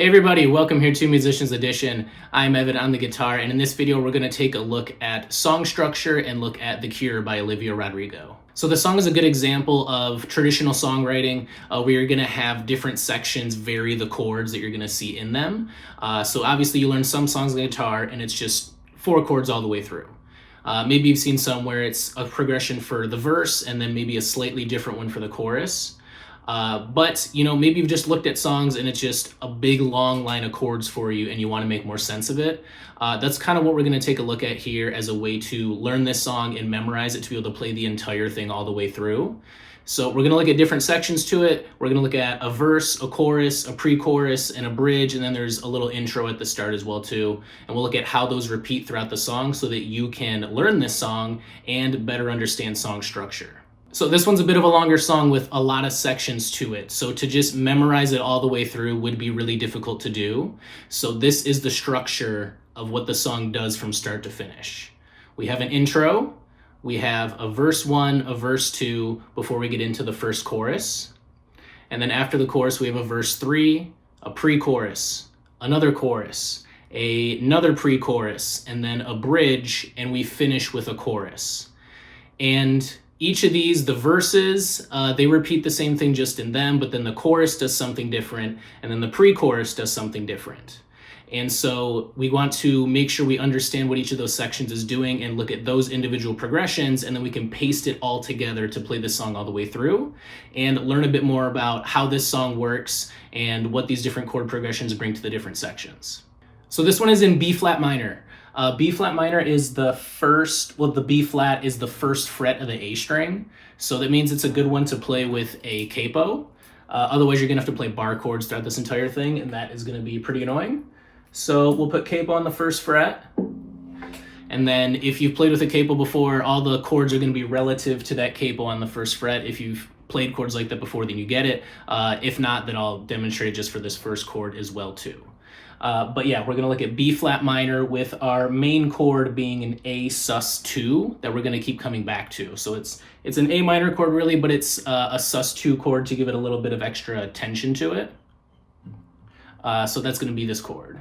Hey everybody, welcome here to Musicians Edition. I'm Evan on the guitar, and in this video we're going to take a look at song structure and look at The Cure by Olivia Rodrigo. So the song is a good example of traditional songwriting where you're going to have different sections vary the chords that you're going to see in them. So obviously you learn some songs on the guitar and it's just 4 chords all the way through. Maybe you've seen some where it's a progression for the verse and then maybe a slightly different one for the chorus. But maybe you've just looked at songs and it's just a big long line of chords for you and you want to make more sense of it. That's kind of what we're going to take a look at here as a way to learn this song and memorize it to be able to play the entire thing all the way through. So we're going to look at different sections to it. We're going to look at a verse, a chorus, a pre-chorus, and a bridge, and then there's a little intro at the start as well too. And we'll look at how those repeat throughout the song so that you can learn this song and better understand song structure. So this one's a bit of a longer song with a lot of sections to it. So to just memorize it all the way through would be really difficult to do. So this is the structure of what the song does from start to finish. We have an intro, we have a verse 1, a verse 2 before we get into the first chorus. And then after the chorus, we have a verse 3, a pre-chorus, another chorus, another pre-chorus, and then a bridge, and we finish with a chorus. And each of these, the verses, they repeat the same thing just in them, but then the chorus does something different, and then the pre-chorus does something different. And so we want to make sure we understand what each of those sections is doing and look at those individual progressions, and then we can paste it all together to play this song all the way through and learn a bit more about how this song works and what these different chord progressions bring to the different sections. So this one is in B flat minor. B flat minor is the B flat is the first fret of the A string. So that means it's a good one to play with a capo. Otherwise you're gonna have to play bar chords throughout this entire thing, and that is gonna be pretty annoying. So we'll put capo on the first fret. And then if you've played with a capo before, all the chords are gonna be relative to that capo on the first fret. If you've played chords like that before, then you get it. If not, then I'll demonstrate it just for this first chord as well too. But yeah, we're going to look at B flat minor with our main chord being an A sus2 that we're going to keep coming back to. So it's an A minor chord really, but it's a sus2 chord to give it a little bit of extra tension to it. So that's going to be this chord.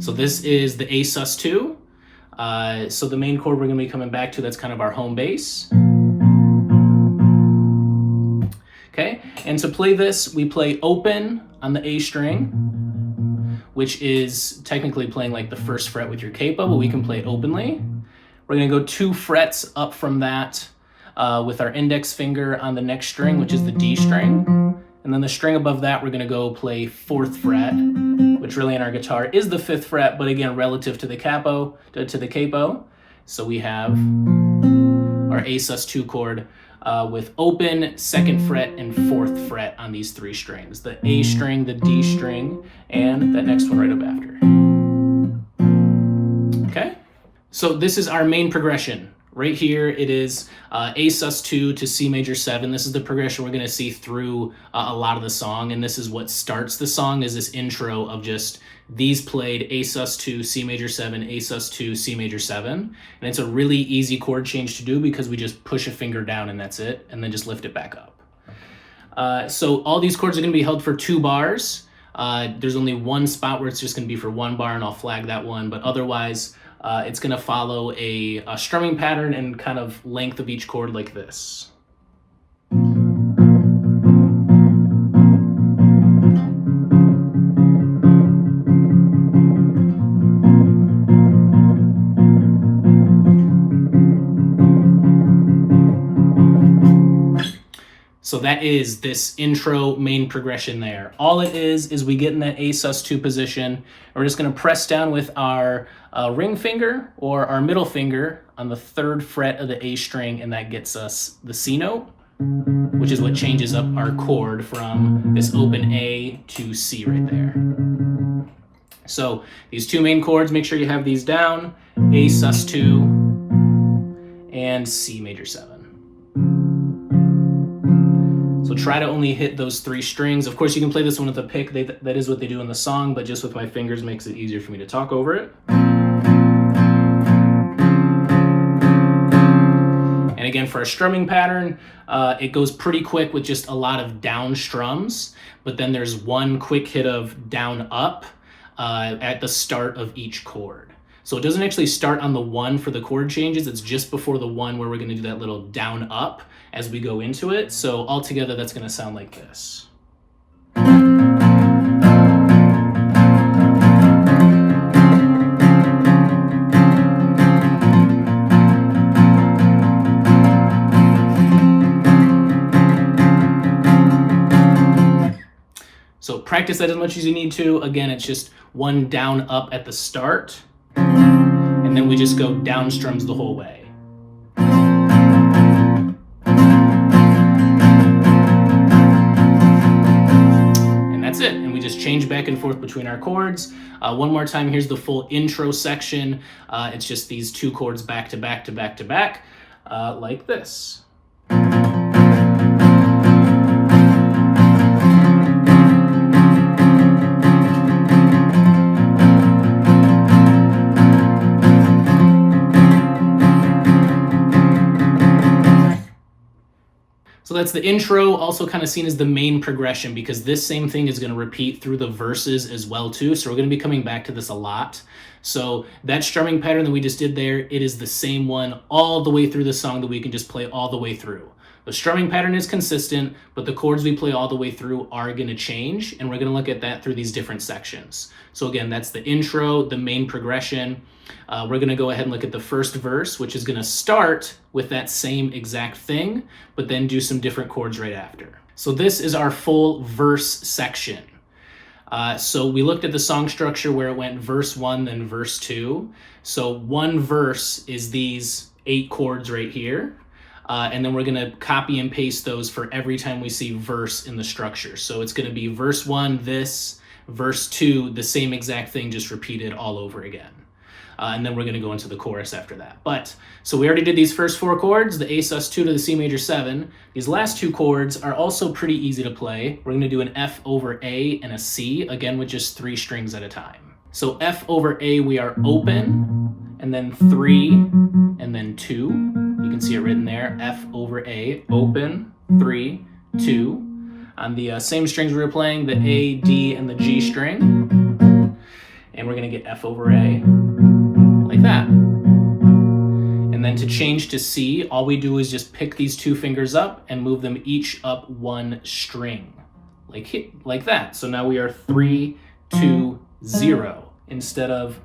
So this is the A sus2. So the main chord we're going to be coming back to, that's kind of our home base. Okay, and to play this, we play open on the A string, which is technically playing like the first fret with your capo, but we can play it openly. We're gonna go 2 frets up from that with our index finger on the next string, which is the D string. And then the string above that, we're gonna go play 4th fret, which really in our guitar is the 5th fret, but again, relative to the capo. So we have our A sus2 chord. With open, 2nd fret, and 4th fret on these 3 strings. The A string, the D string, and that next one right up after. Okay? So this is our main progression. Right here it is A sus2 to C major 7. This is the progression we're going to see through a lot of the song, and this is what starts the song, is this intro of just these played A sus2, C major 7, A sus2, C major 7. And it's a really easy chord change to do because we just push a finger down and that's it, and then just lift it back up. So all these chords are going to be held for 2 bars. There's only one spot where it's just going to be for 1 bar, and I'll flag that one, but otherwise it's going to follow a strumming pattern and kind of length of each chord like this. So that is this intro main progression there. All it is we get in that A sus2 position, and we're just gonna press down with our ring finger or our middle finger on the 3rd fret of the A string, and that gets us the C note, which is what changes up our chord from this open A to C right there. So these 2 main chords, make sure you have these down, A sus2 and C major 7. So try to only hit those 3 strings. Of course, you can play this one with a pick. That is what they do in the song, but just with my fingers makes it easier for me to talk over it. And again, for our strumming pattern, it goes pretty quick with just a lot of down strums, but then there's one quick hit of down up at the start of each chord. So it doesn't actually start on the one for the chord changes, it's just before the one where we're gonna do that little down up as we go into it. So altogether, that's gonna sound like this. So practice that as much as you need to. Again, it's just one down up at the start, and then we just go down strums the whole way. And that's it. And we just change back and forth between our chords. One more time, here's the full intro section. It's just these two chords back to back to back to back, like this. So that's the intro, also kind of seen as the main progression, because this same thing is going to repeat through the verses as well too. So we're going to be coming back to this a lot. So that strumming pattern that we just did there, it is the same one all the way through the song that we can just play all the way through. The strumming pattern is consistent, but the chords we play all the way through are going to change, and we're going to look at that through these different sections. So again, that's the intro, the main progression. We're going to go ahead and look at the first verse, which is going to start with that same exact thing, but then do some different chords right after. So this is our full verse section. So we looked at the song structure where it went verse 1, then verse 2. So one verse is these 8 chords right here. And then we're going to copy and paste those for every time we see verse in the structure. So it's going to be verse 1, this, verse 2, the same exact thing, just repeated all over again. And then we're going to go into the chorus after that. But, so we already did these first 4 chords, the A sus 2 to the C major 7. These last 2 chords are also pretty easy to play. We're going to do an F over A and a C, again with just 3 strings at a time. So F over A, we are open, and then 3, and then 2. You can see it written there, F over A, open, 3, 2. On the same strings we were playing, the A, D, and the G string. And we're going to get F over A, like that. And then to change to C, all we do is just pick these 2 fingers up and move them each up 1 string, like that. So now we are 3, 2, 0. Instead of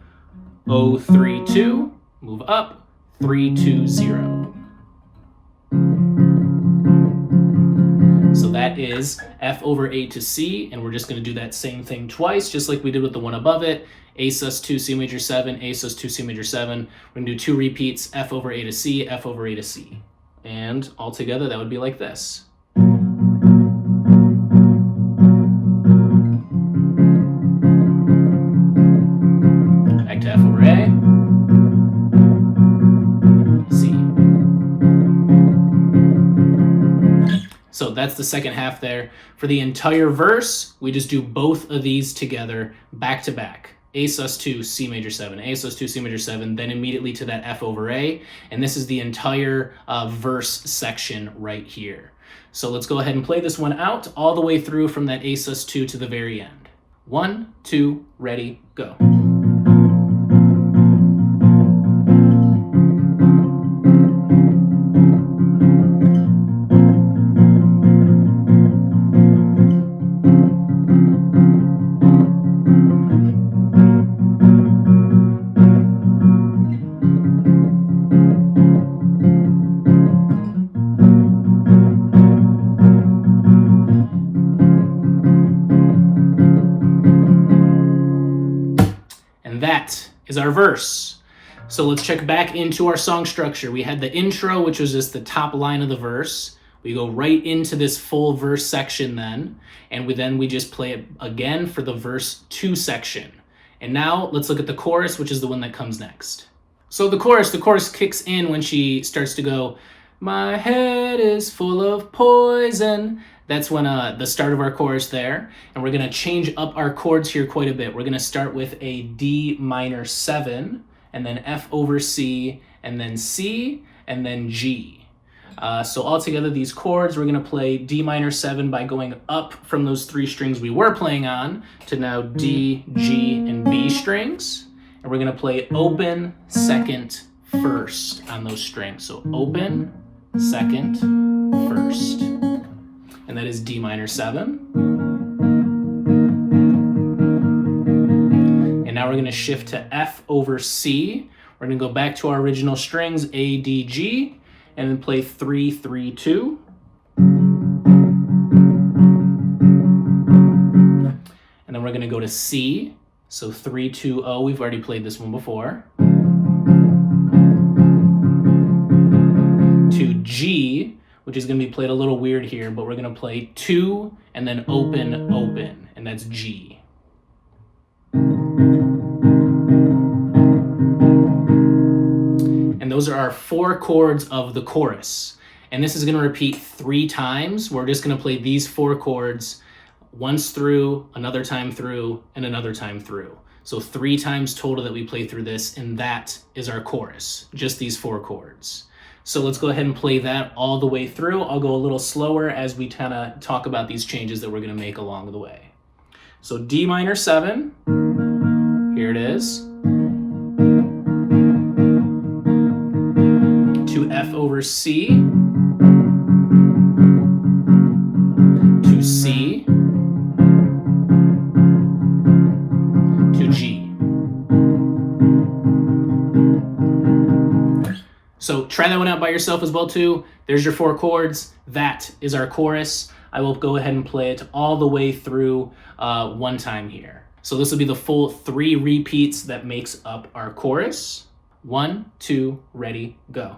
0, 3, 2, move up, 3, 2, 0. So that is F over A to C, and we're just going to do that same thing twice, just like we did with the one above it. A sus 2, C major 7, A sus 2, C major 7. We're going to do 2 repeats, F over A to C, F over A to C. And altogether, that would be like this. Back to F over A, C. So that's the second half there. For the entire verse, we just do both of these together back to back. A sus 2, C major 7, A sus 2, C major 7, then immediately to that F over A. And this is the entire verse section right here. So let's go ahead and play this one out all the way through from that A sus 2 to the very end. 1, 2, ready, go. That is our verse. So let's check back into our song structure. We had the intro, which was just the top line of the verse. We go right into this full verse section then, and we just play it again for the verse 2 section. And now let's look at the chorus, which is the one that comes next. So the chorus kicks in when she starts to go, my head is full of poison. That's when the start of our chorus there. And we're going to change up our chords here quite a bit. We're going to start with a D minor 7, and then F over C, and then C, and then G. So altogether, these chords, we're gonna play D minor 7 by going up from those 3 strings we were playing on to now D, G, and B strings. And we're gonna play open, second, first on those strings. So open, second, first. And that is D minor 7. And now we're gonna shift to F over C. We're gonna go back to our original strings, A, D, G, and then play 3, 3, 2. And then we're gonna go to C. So 3, 2, 0, we've already played this one before. To G, which is gonna be played a little weird here, but we're gonna play 2 and then open, open, and that's G. And those are our 4 chords of the chorus. And this is gonna repeat 3 times. We're just gonna play these 4 chords once through, another time through, and another time through. So 3 times total that we play through this, and that is our chorus, just these 4 chords. So let's go ahead and play that all the way through. I'll go a little slower as we kind of talk about these changes that we're gonna make along the way. So D minor 7, here it is. To F over C, to C, to G. So try that one out by yourself as well too. There's your 4 chords. That is our chorus. I will go ahead and play it all the way through one time here. So this will be the full 3 repeats that makes up our chorus. 1, 2, ready, go.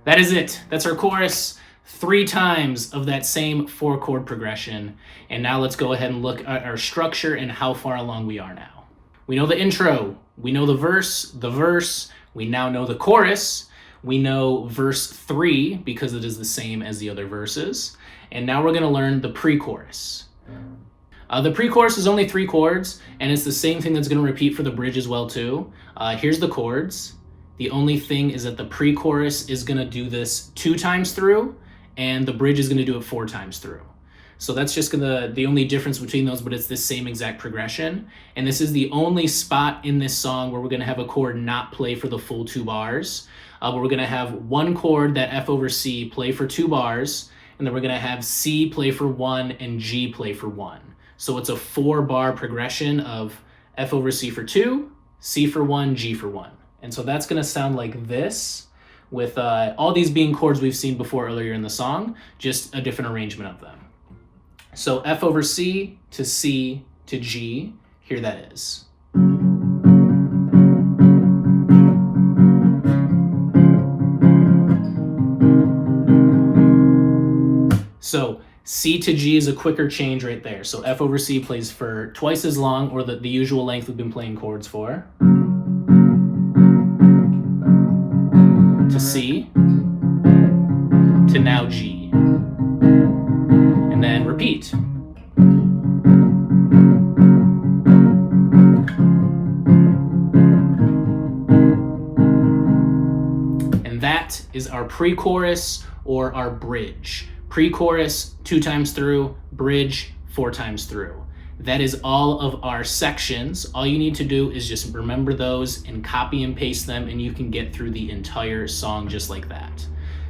That is it. That's our chorus. 3 times of that same 4 chord progression. And now let's go ahead and look at our structure and how far along we are now. We know the intro. We know the verse. We now know the chorus. We know verse 3 because it is the same as the other verses. And now we're going to learn the pre-chorus. The pre-chorus is only 3 chords, and it's the same thing that's going to repeat for the bridge as well too. Here's the chords. The only thing is that the pre-chorus is going to do this 2 times through, and the bridge is going to do it 4 times through. So that's just the only difference between those, but it's the same exact progression. And this is the only spot in this song where we're going to have a chord not play for the full 2 bars. Where we're going to have one chord, that F over C, play for 2 bars, and then we're going to have C play for 1 and G play for 1. So it's a 4-bar progression of F over C for 2, C for 1, G for 1. And so that's going to sound like this, with all these being chords we've seen before earlier in the song, just a different arrangement of them. So F over C to C to G, here that is. So C to G is a quicker change right there. So F over C plays for twice as long, or the usual length we've been playing chords for. To C, to now G, and then repeat. And that is our pre-chorus or our bridge. Pre-chorus 2 times through, bridge 4 times through. That is all of our sections. All you need to do is just remember those and copy and paste them, and you can get through the entire song just like that.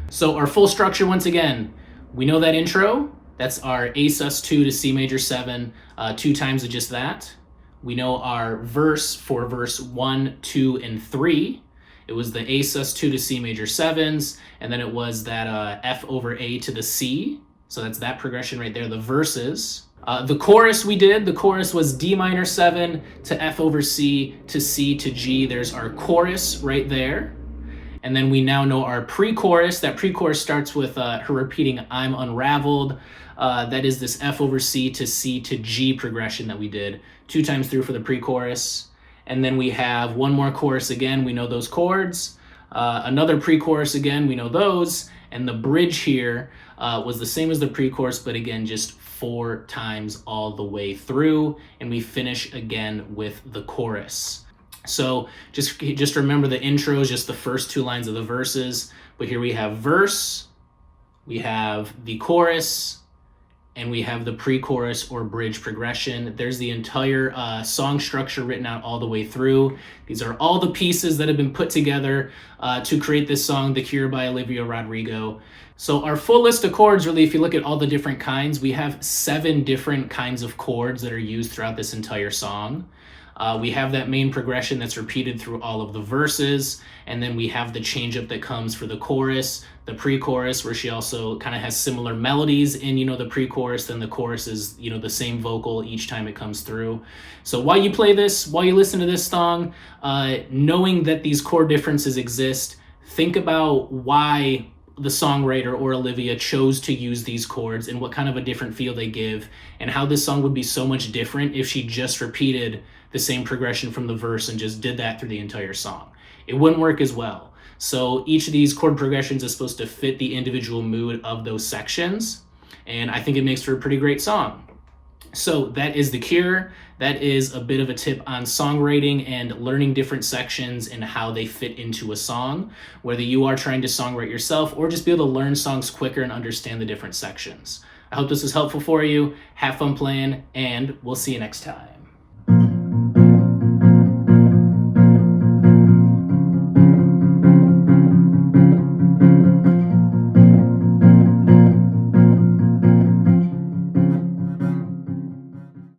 So our full structure, once again, we know that intro. That's our A sus2 to C major 7, 2 times of just that. We know our verse for verse 1, 2, and 3. it was the A sus2 to C major 7s, and then it was that F over A to the C. So that's that progression right there, the verses. The chorus the chorus was D minor 7 to F over C to C to G. There's our chorus right there. And then we now know our pre-chorus. That pre-chorus starts with her repeating I'm unraveled. That is this F over C to G progression that we did 2 times through for the pre-chorus. And then we have one more chorus again, we know those chords. Another pre-chorus again, we know those. And the bridge here was the same as the pre-chorus, but again, just 4 times all the way through. And we finish again with the chorus. So just remember the intro is just the first 2 lines of the verses. But here we have verse, we have the chorus, and we have the pre-chorus or bridge progression. There's the entire song structure written out all the way through. These are all the pieces that have been put together to create this song, The Cure by Olivia Rodrigo. So our full list of chords, really, if you look at all the different kinds, we have 7 different kinds of chords that are used throughout this entire song. We have that main progression that's repeated through all of the verses, and then we have the change up that comes for the chorus, the pre-chorus, where she also kind of has similar melodies in, the pre-chorus, then the chorus is, the same vocal each time it comes through. So while you play this, while you listen to this song, knowing that these chord differences exist, think about why the songwriter or Olivia chose to use these chords and what kind of a different feel they give, and how this song would be so much different if she just repeated the same progression from the verse and just did that through the entire song. It wouldn't work as well. So each of these chord progressions is supposed to fit the individual mood of those sections, and I think it makes for a pretty great song. So that is The Cure. That is a bit of a tip on songwriting and learning different sections and how they fit into a song, whether you are trying to songwrite yourself or just be able to learn songs quicker and understand the different sections. I hope this was helpful for you. Have fun playing, and we'll see you next time.